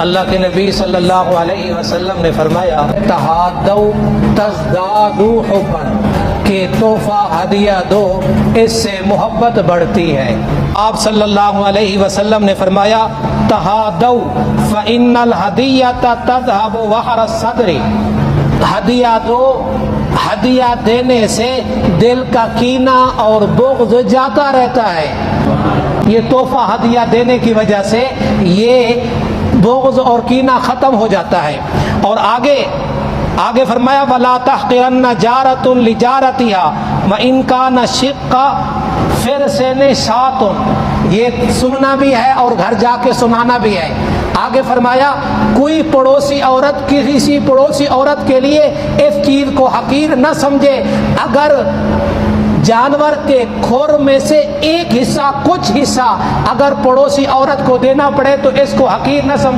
اللہ کے نبی صلی اللہ علیہ وسلم نے فرمایا تہادو تزدادو حبا، کہ تحفہ ہدیہ دو اس سے محبت بڑھتی ہے۔ آپ صلی اللہ علیہ وسلم نے فرمایا تہادو فإن الہدیۃ تذہب وحر الصدر، ہدیہ دو، ہدیہ دینے سے دل کا کینہ اور بغض جاتا رہتا ہے۔ یہ تحفہ ہدیہ دینے کی وجہ سے یہ بغض اور کینہ ختم ہو جاتا ہے۔ اور آگے فرمایا وَلَا تَحْقِرَنَّ جَارَةٌ لِجَارَتِهَا وَإِنْ كَانَ شِقَّ فِرْسِنِ شَاةٌ، یہ سننا بھی ہے اور گھر جا کے سنانا بھی ہے۔ آگے فرمایا کوئی پڑوسی عورت کسی پڑوسی عورت کے لیے اس چیز کو حقیر نہ سمجھے، اگر جانور کے کھور میں سے ایک حصہ، کچھ حصہ اگر پڑوسی عورت کو دینا پڑے تو اس کو حقیر نہ سمجھے۔